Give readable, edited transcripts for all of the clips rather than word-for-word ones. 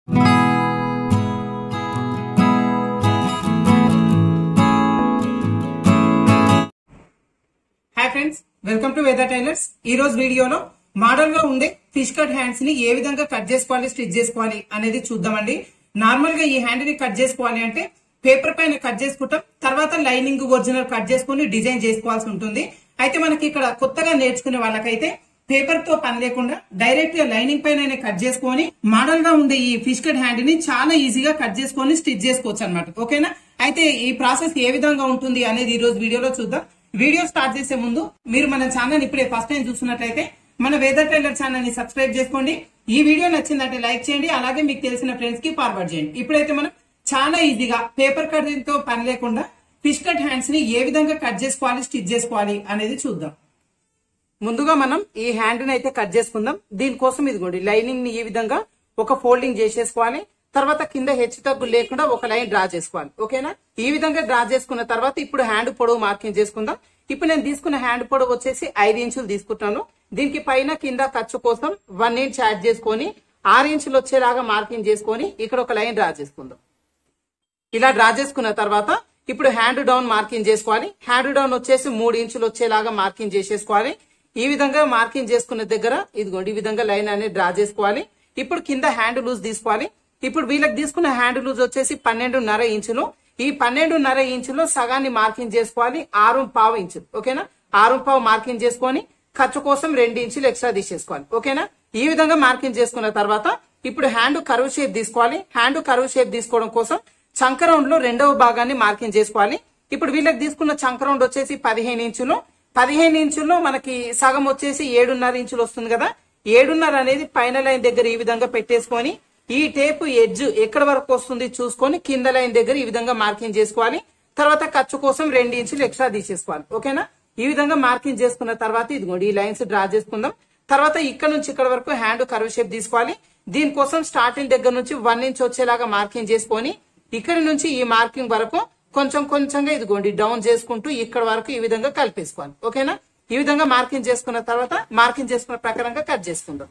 Hi friends, welcome to Veda tailors. ఈ రోజు వీడియోలో మోడల్ గా ఉండే ఫిష్ కట్ హ్యాండ్స్ ని ఏ విధంగా కట్ చేసుకోవాలి, స్టిచ్ చేసుకోవాలి అనేది చూద్దామండి. నార్మల్ గా ఈ హ్యాండ్ ని కట్ చేసుకోవాలి అంటే పేపర్ పైన కట్ చేసుకుంటాం, తర్వాత లైనింగ్ ఒరిజినల్ కట్ చేసుకుని డిజైన్ చేసుకోవాల్సి ఉంటుంది. అయితే మనకి ఇక్కడ కొత్తగా నేర్చుకునే వాళ్ళకైతే పేపర్ తో పని లేకుండా డైరెక్ట్ గా లైనింగ్ పైన కట్ చేసుకొని మోడల్ గా ఉండే ఈ ఫిష్ కట్ హ్యాండ్ ని చాలా ఈజీగా కట్ చేసుకొని స్టిచ్ చేసుకోవచ్చు అనమాట. ఓకేనా? అయితే ఈ ప్రాసెస్ ఏ విధంగా ఉంటుంది అనేది ఈ రోజు వీడియోలో చూద్దాం. వీడియో స్టార్ట్ చేసే ముందు మీరు మన ఛానల్ ఇప్పుడే ఫస్ట్ టైం చూస్తున్నట్లయితే మన వేదా టైలర్ ఛానల్ ని సబ్స్క్రైబ్ చేసుకోండి. ఈ వీడియో నచ్చిందంటే లైక్ చేయండి, అలాగే మీకు తెలిసిన ఫ్రెండ్స్ కి ఫార్వర్డ్ చేయండి. ఇప్పుడైతే మనం చాలా ఈజీగా పేపర్ కటింగ్ తో పని లేకుండా ఫిష్ కట్ హ్యాండ్స్ ని ఏ విధంగా కట్ చేసుకోవాలి, స్టిచ్ చేసుకోవాలి అనేది చూద్దాం. ముందుగా మనం ఈ హ్యాండ్ ని అయితే కట్ చేసుకుందాం. దీనికోసం ఇదిగోండి లైనింగ్ ని ఈ విధంగా ఒక ఫోల్డింగ్ చేసేసుకోవాలి. తర్వాత కింద హెచ్చు తగ్గు లేకుండా ఒక లైన్ డ్రా చేసుకోవాలి. ఓకేనా? ఈ విధంగా డ్రా చేసుకున్న తర్వాత ఇప్పుడు హ్యాండ్ పొడవు మార్కింగ్ చేసుకుందాం. ఇప్పుడు నేను తీసుకున్న హ్యాండ్ పొడవు వచ్చేసి 5 ఇంచులు తీసుకుంటాను. దీనికి పైన కింద ఖర్చు కోసం 1 ఇంచ్ యాడ్ చేసుకొని 6 ఇంచులు వచ్చేలాగా మార్కింగ్ చేసుకొని ఇక్కడ ఒక లైన్ డ్రా చేసుకుందాం. ఇలా డ్రా చేసుకున్న తర్వాత ఇప్పుడు హ్యాండ్ డౌన్ మార్కింగ్ చేసుకోవాలి. హ్యాండ్ డౌన్ వచ్చేసి 3 ఇంచులు వచ్చేలాగా మార్కింగ్ చేసేసుకోవాలి. ఈ విధంగా మార్కింగ్ చేసుకున్న దగ్గర ఇదిగోండి ఈ విధంగా లైన్ అనేది డ్రా చేసుకోవాలి. ఇప్పుడు కింద హ్యాండ్ లూజ్ తీసుకోవాలి. ఇప్పుడు వీళ్ళకి తీసుకున్న హ్యాండ్ లూజ్ వచ్చేసి 12.5 ఇంచులు. ఈ 12.5 ఇంచులో సగాన్ని మార్కింగ్ చేసుకోవాలి, 6.25 ఇంచులు. ఓకేనా? 6.25 మార్కింగ్ చేసుకొని ఖర్చు కోసం 2 ఇంచులు ఎక్స్ట్రా తీసేసుకోవాలి. ఓకేనా? ఈ విధంగా మార్కింగ్ చేసుకున్న తర్వాత ఇప్పుడు హ్యాండ్ కర్వ్ షేప్ తీసుకోవాలి. హ్యాండ్ కర్వ్ షేప్ తీసుకోవడం కోసం చంక రౌండ్ లో రెండవ భాగాన్ని మార్కింగ్ చేసుకోవాలి. ఇప్పుడు వీళ్ళకి తీసుకున్న చంక రౌండ్ వచ్చేసి 15 ఇంచులు. 15 ఇంచుల్లో మనకి సగం వచ్చేసి 7.5 ఇంచులు వస్తుంది కదా. 7.5 అనేది పైన లైన్ దగ్గర ఈ విధంగా పెట్టేసుకొని ఈ టేప్ ఎడ్జ్ ఎక్కడ వరకు వస్తుంది చూసుకొని కింద లైన్ దగ్గర ఈ విధంగా మార్కింగ్ చేసుకోవాలి. తర్వాత ఖర్చు కోసం 2 ఇంచులు ఎక్స్ట్రా తీసేసుకోవాలి. ఓకేనా? ఈ విధంగా మార్కింగ్ చేసుకున్న తర్వాత ఇదిగోండి ఈ లైన్స్ డ్రా చేసుకుందాం. తర్వాత ఇక్కడ నుంచి ఇక్కడ వరకు హ్యాండ్ కర్వ్ షేప్ తీసుకోవాలి. దీనికోసం స్టార్టింగ్ దగ్గర నుంచి 1 ఇంచ్ వచ్చేలాగా మార్కింగ్ చేసుకొని ఇక్కడ నుంచి ఈ మార్కింగ్ వరకు కొంచెం కొంచెంగా ఇదిగోండి డౌన్ చేసుకుంటూ ఇక్కడ వరకు ఈ విధంగా కలిపేసుకోవాలి. ఓకేనా? ఈ విధంగా మార్కింగ్ చేసుకున్న తర్వాత మార్కింగ్ చేసుకున్న ప్రకారంగా కట్ చేసుకుందాం.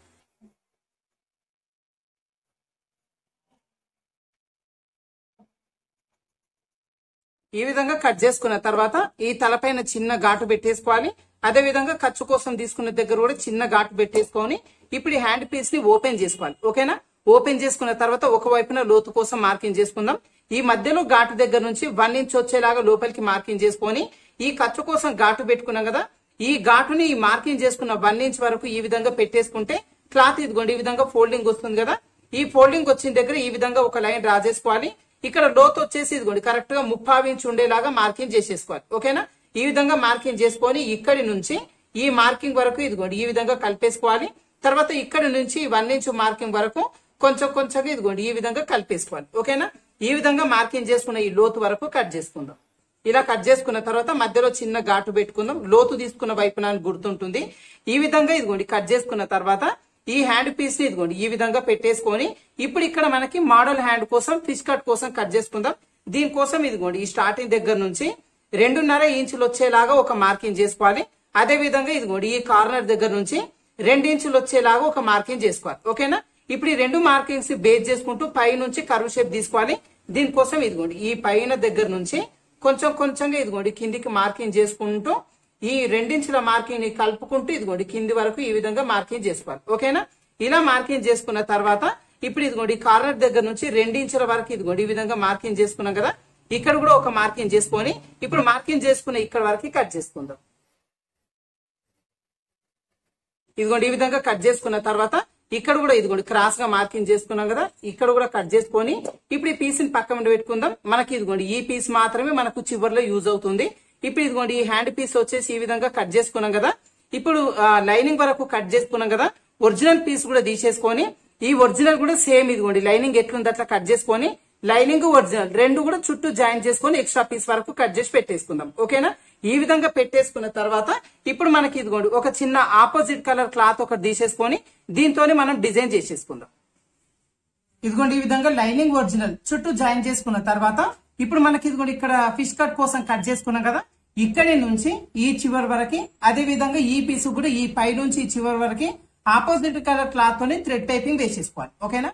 ఈ విధంగా కట్ చేసుకున్న తర్వాత ఈ తలపైన చిన్న ఘాటు పెట్టేసుకోవాలి. అదే విధంగా ఖర్చు కోసం తీసుకున్న దగ్గర కూడా చిన్న ఘాటు పెట్టేసుకొని ఇప్పుడు ఈ హ్యాండ్ పీస్ ని ఓపెన్ చేసుకోవాలి. ఓకేనా? ఓపెన్ చేసుకున్న తర్వాత ఒక వైపున లోతు కోసం మార్కింగ్ చేసుకుందాం. ఈ మధ్యలో ఘాటు దగ్గర నుంచి 1 ఇంచ్ వచ్చేలాగా లోపలికి మార్కింగ్ చేసుకొని ఈ ఖర్చు కోసం ఘాటు పెట్టుకున్నాం కదా, ఈ ఘాటుని ఈ మార్కింగ్ చేసుకున్న 1 ఇంచ్ వరకు ఈ విధంగా పెట్టేసుకుంటే క్లాత్ ఇదిగోండి ఈ విధంగా ఫోల్డింగ్ వస్తుంది కదా. ఈ ఫోల్డింగ్ వచ్చిన దగ్గర ఈ విధంగా ఒక లైన్ డ్రా చేసుకోవాలి. ఇక్కడ లోతు వచ్చేసి ఇదిగోండి కరెక్ట్ గా 30 ఇంచ్ ఉండేలాగా మార్కింగ్ చేసేసుకోవాలి. ఓకేనా? ఈ విధంగా మార్కింగ్ చేసుకొని ఇక్కడి నుంచి ఈ మార్కింగ్ వరకు ఇదిగోండి ఈ విధంగా కలిపేసుకోవాలి. తర్వాత ఇక్కడ నుంచి 1 ఇంచ్ మార్కింగ్ వరకు కొంచెం కొంచెంగా ఇదిగోండి ఈ విధంగా కలిపేసుకోవాలి. ఓకేనా? ఈ విధంగా మార్కింగ్ చేసుకున్న ఈ లోతు వరకు కట్ చేసుకుందాం. ఇలా కట్ చేసుకున్న తర్వాత మధ్యలో చిన్న ఘాటు పెట్టుకుందాం. లోతు తీసుకున్న వైపున గుర్తుంటుంది. ఈ విధంగా ఇదిగోండి కట్ చేసుకున్న తర్వాత ఈ హ్యాండ్ పీస్ ని ఇదిగోండి ఈ విధంగా పెట్టేసుకొని ఇప్పుడు ఇక్కడ మనకి మోడల్ హ్యాండ్ కోసం ఫిష్ కట్ కోసం కట్ చేసుకుందాం. దీనికోసం ఇదిగోండి ఈ స్టార్టింగ్ దగ్గర నుంచి 2.5 ఇంచులు వచ్చేలాగా ఒక మార్కింగ్ చేసుకోవాలి. అదే విధంగా ఇదిగోండి ఈ కార్నర్ దగ్గర నుంచి 2 ఇంచులు వచ్చేలాగా ఒక మార్కింగ్ చేసుకోవాలి. ఓకేనా? ఇప్పుడు ఈ 2 మార్కింగ్స్ బేస్ చేసుకుంటూ పై నుంచి కర్వ్ షేప్ తీసుకోవాలి. దీనికోసం ఇదిగోండి ఈ పైన దగ్గర నుంచి కొంచెం కొంచెంగా ఇదిగోండి కిందికి మార్కింగ్ చేసుకుంటూ ఈ 2 ఇంచుల మార్కింగ్ ని కలుపుకుంటూ ఇదిగోండి కింది వరకు ఈ విధంగా మార్కింగ్ చేసుకోవాలి. ఓకేనా? ఇలా మార్కింగ్ చేసుకున్న తర్వాత ఇప్పుడు ఇదిగోండి కార్నర్ దగ్గర నుంచి 2 ఇంచుల వరకు ఇదిగోండి ఈ విధంగా మార్కింగ్ చేసుకున్నాం కదా. ఇక్కడ కూడా ఒక మార్కింగ్ చేసుకొని ఇప్పుడు మార్కింగ్ చేసుకున్న ఇక్కడ వరకు కట్ చేసుకుందాం. ఇదిగోండి ఈ విధంగా కట్ చేసుకున్న తర్వాత ఇక్కడ కూడా ఇదిగోండి క్రాస్ గా మార్కింగ్ చేసుకున్నాం కదా. ఇక్కడ కూడా కట్ చేసుకొని ఇప్పుడు ఈ పీస్ ని పక్కన పెట్టుకుందాం. మనకి ఇదిగోండి ఈ పీస్ మాత్రమే మనకు చివరిలో యూజ్ అవుతుంది. ఇప్పుడు ఇదిగోండి ఈ హ్యాండ్ పీస్ వచ్చేసి ఈ విధంగా కట్ చేసుకున్నాం కదా. ఇప్పుడు లైనింగ్ వరకు కట్ చేసుకున్నాం కదా. ఒరిజినల్ పీస్ కూడా తీసేసుకొని ఈ ఒరిజినల్ కూడా సేమ్ ఇదిగోండి లైనింగ్ ఎట్లుంది అట్లా కట్ చేసుకొని లైనింగ్ ఒరిజినల్ రెండు కూడా చుట్టూ జాయిన్ చేసుకొని ఎక్స్ట్రా పీస్ వరకు కట్ చేసి పెట్టేసుకుందాం. ఓకేనా? ఈ విధంగా పెట్టేసుకున్న తర్వాత ఇప్పుడు మనకి ఇదిగోండి ఒక చిన్న ఆపోజిట్ కలర్ క్లాత్ ఒకటి తీసేసుకొని దీంతోనే మనం డిజైన్ చేసేసుకుందాం. ఇదిగోండి ఈ విధంగా లైనింగ్ ఒరిజినల్ చుట్టూ జాయిన్ చేసుకున్న తర్వాత ఇప్పుడు మనకి ఇదిగోండి ఇక్కడ ఫిష్ కట్ కోసం కట్ చేసుకున్నాం కదా. ఇక్కడి నుంచి ఈ చివరి వరకు అదే విధంగా ఈ పీస్ కూడా ఈ పై నుంచి ఈ చివరి వరకు ఆపోజిట్ కలర్ క్లాత్ తోని థ్రెడ్ టైపింగ్ వేసేసుకోవాలి. ఓకేనా?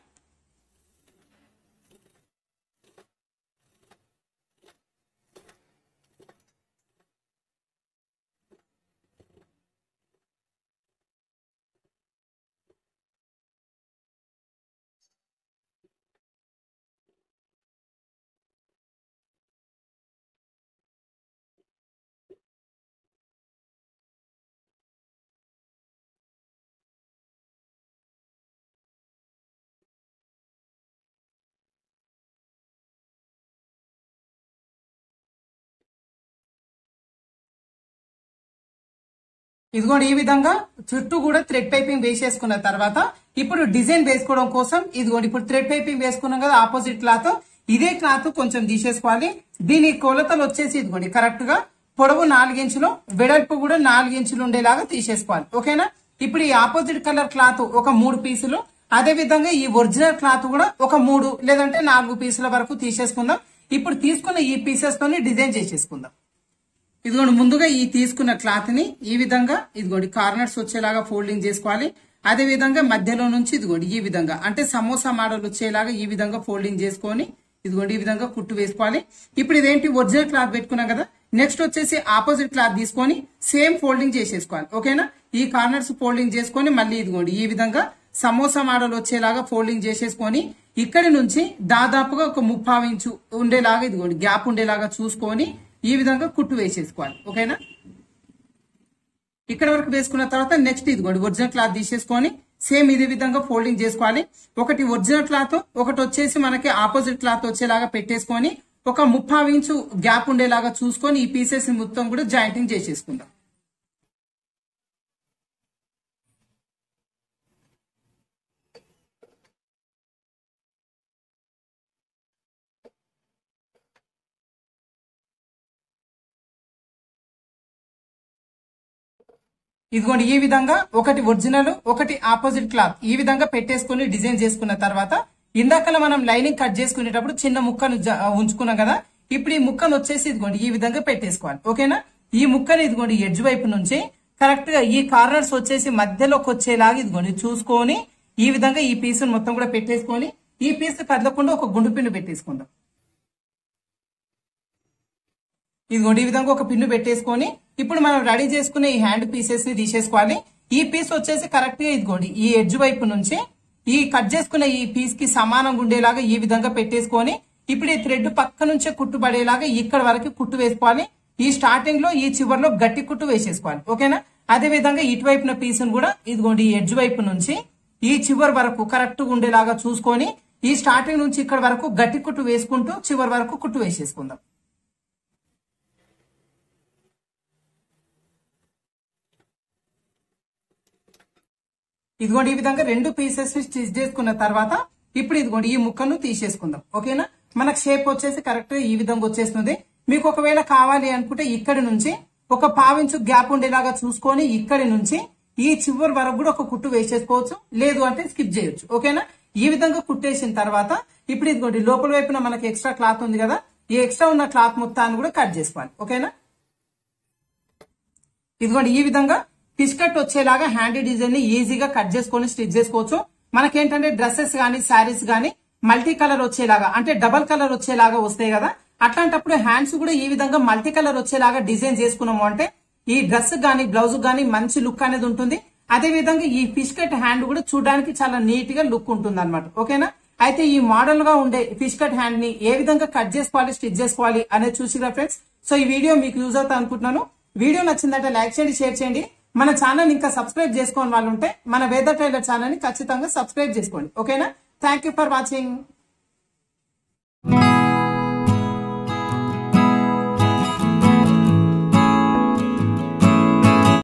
ఇదిగోండి ఈ విధంగా చుట్టూ కూడా థ్రెడ్ పైపింగ్ వేసేసుకున్న తర్వాత ఇప్పుడు డిజైన్ వేసుకోవడం కోసం ఇదిగోండి ఇప్పుడు థ్రెడ్ పైపింగ్ వేసుకున్నాం కదా ఆపోజిట్ క్లాత్, ఇదే క్లాత్ కొంచెం తీసేసుకోవాలి. దీని కొలతలు వచ్చేసి ఇదిగోండి కరెక్ట్ గా పొడవు 4 ఇంచులు, వెడల్పు కూడా 4 ఇంచులు ఉండేలాగా తీసేసుకోవాలి. ఓకేనా. ఇప్పుడు ఈ ఆపోజిట్ కలర్ క్లాత్ ఒక 3 పీసులు, అదే విధంగా ఈ ఒరిజినల్ క్లాత్ కూడా ఒక 3 లేదంటే 4 పీసుల వరకు తీసేసుకుందాం. ఇప్పుడు తీసుకున్న ఈ పీసెస్ తోని డిజైన్ చేసేసుకుందాం. ఇదిగోండి ముందుగా ఈ తీసుకున్న క్లాత్ ని ఈ విధంగా ఇదిగోండి కార్నర్స్ వచ్చేలాగా ఫోల్డింగ్ చేసుకోవాలి. అదే విధంగా మధ్యలో నుంచి ఇదిగోండి ఈ విధంగా అంటే సమోసా మోడల్ వచ్చేలాగా ఈ విధంగా ఫోల్డింగ్ చేసుకొని ఇదిగోండి ఈ విధంగా కుట్టు వేసుకోవాలి. ఇప్పుడు ఇదేంటి ఒరిజినల్ క్లాత్ పెట్టుకున్నాం కదా, నెక్స్ట్ వచ్చేసి ఆపోజిట్ క్లాత్ తీసుకొని సేమ్ ఫోల్డింగ్ చేసేసుకోవాలి. ఓకేనా. ఈ కార్నర్స్ ఫోల్డింగ్ చేసుకొని మళ్ళీ ఇదిగోండి ఈ విధంగా సమోసా మోడల్ వచ్చేలాగా ఫోల్డింగ్ చేసేసుకొని ఇక్కడి నుంచి దాదాపుగా ఒక 30 ఇంచు ఉండేలాగా ఇదిగోండి గ్యాప్ ఉండేలాగా చూసుకొని ఈ విధంగా కుట్టు వేసేసుకోవాలి. ఓకేనా. ఇక్కడ వరకు వేసుకున్న తర్వాత నెక్స్ట్ ఇదిగోండి ఒరిజినల్ క్లాత్ తీసేసుకొని సేమ్ ఇదే విధంగా ఫోల్డింగ్ చేసుకోవాలి. ఒకటి ఒరిజినల్ క్లాత్, ఒకటి వచ్చేసి మనకి ఆపోజిట్ క్లాత్ వచ్చేలాగా పెట్టేసుకొని ఒక 30 ఇంచు గ్యాప్ ఉండేలాగా చూసుకొని ఈ పీసెస్ మొత్తం కూడా జాయింటింగ్ చేసేసుకుందాం. ఇదిగోండి ఈ విధంగా ఒకటి ఒరిజినల్ ఒకటి ఆపోజిట్ క్లాత్ ఈ విధంగా పెట్టేసుకుని డిజైన్ చేసుకున్న తర్వాత ఇందాకలా మనం లైనింగ్ కట్ చేసుకునేటప్పుడు చిన్న ముక్కను ఉంచుకున్నాం కదా, ఇప్పుడు ఈ ముక్కను వచ్చేసి ఇదిగోండి ఈ విధంగా పెట్టేసుకోవాలి. ఓకేనా. ఈ ముక్కను ఇదిగోండి ఎడ్జ్ వైపు నుంచి కరెక్ట్ గా ఈ కార్నర్స్ వచ్చేసి మధ్యలోకి వచ్చేలాగా ఇదిగోండి చూసుకొని ఈ విధంగా ఈ పీస్ మొత్తం కూడా పెట్టేసుకొని ఈ పీస్ కదలకుండా ఒక గుండు పిన్ను పెట్టేసుకుందాం. ఇదిగోండి ఈ విధంగా ఒక పిన్ను పెట్టేసుకొని ఇప్పుడు మనం రెడీ చేసుకునే ఈ హ్యాండ్ పీసెస్ ని తీసేసుకోవాలి. ఈ పీస్ వచ్చేసి కరెక్ట్ గా ఇదిగోండి ఈ ఎడ్జ్ వైపు నుంచి ఈ కట్ చేసుకున్న ఈ పీస్ కి సమానంగా ఉండేలాగా ఈ విధంగా పెట్టేసుకొని ఇప్పుడు ఈ థ్రెడ్ పక్క నుంచే కుట్టు పడేలాగా ఇక్కడ వరకు కుట్టు వేసుకోవాలి. ఈ స్టార్టింగ్ లో ఈ చివర్లో గట్టి కుట్టు వేసేసుకోవాలి. ఓకేనా. అదే విధంగా ఇటువైపున పీస్ ను కూడా ఇదిగోండి ఈ ఎడ్జ్ వైపు నుంచి ఈ చివరి వరకు కరెక్ట్ గా ఉండేలాగా చూసుకొని ఈ స్టార్టింగ్ నుంచి ఇక్కడ వరకు గట్టి కుట్టు వేసుకుంటూ చివరి వరకు కుట్టు వేసేసుకుందాం. ఇదిగోండి ఈ విధంగా 2 పీసెస్ ని స్టిచ్ చేసుకున్న తర్వాత ఇప్పుడు ఇదిగోండి ఈ ముక్కను తీసేసుకుందాం. ఓకేనా. మనకు షేప్ వచ్చేసి కరెక్ట్ గా ఈ విధంగా వచ్చేస్తుంది. మీకు ఒకవేళ కావాలి అనుకుంటే ఇక్కడి నుంచి ఒక 1/2 ఇంచు గ్యాప్ ఉండేలాగా చూసుకొని ఇక్కడి నుంచి ఈ చివరి వరకు కూడా ఒక కుట్టు వేసేసుకోవచ్చు, లేదు అంటే స్కిప్ చేయొచ్చు. ఓకేనా. ఈ విధంగా కుట్టేసిన తర్వాత ఇప్పుడు ఇదిగోండి లోపల వైపున మనకి ఎక్స్ట్రా క్లాత్ ఉంది కదా, ఈ ఎక్స్ట్రా ఉన్న క్లాత్ మొత్తాన్ని కూడా కట్ చేసుకోవాలి. ఓకేనా. ఇదిగోండి ఈ విధంగా ఫిష్ కట్ వచ్చేలాగా హ్యాండ్ డిజైన్ ని ఈజీగా కట్ చేసుకొని స్టిచ్ చేసుకోవచ్చు. మనకేంటంటే డ్రెస్సెస్ గానీ శారీస్ గానీ మల్టీ కలర్ వచ్చేలాగా అంటే డబల్ కలర్ వచ్చేలాగా వస్తాయి కదా, అట్లాంటప్పుడు హ్యాండ్స్ కూడా ఈ విధంగా మల్టీ కలర్ వచ్చేలాగా డిజైన్ చేసుకున్నాము అంటే ఈ డ్రెస్ గానీ బ్లౌజ్ గానీ మంచి లుక్ అనేది ఉంటుంది. అదే విధంగా ఈ ఫిష్ కట్ హ్యాండ్ కూడా చూడడానికి చాలా నీట్ గా లుక్ ఉంటుంది అనమాట. ఓకేనా. అయితే ఈ మోడల్ గా ఉండే ఫిష్ కట్ హ్యాండ్ ని ఏ విధంగా కట్ చేసుకోవాలి స్టిచ్ చేసుకోవాలి అనేది చూసిరా ఫ్రెండ్స్. సో ఈ వీడియో మీకు యూజ్ అవుతా అనుకుంటున్నాను. వీడియో నచ్చిందంటే లైక్ చేయండి, షేర్ చేయండి. మన ఛానల్ ఇంకా సబ్స్క్రైబ్ చేసుకోని వాళ్ళు ఉంటే మన వేద టైలర్ ఛానల్ ని ఖచ్చితంగా సబ్స్క్రైబ్ చేసుకోండి. ఓకేనా. Thank you for watching.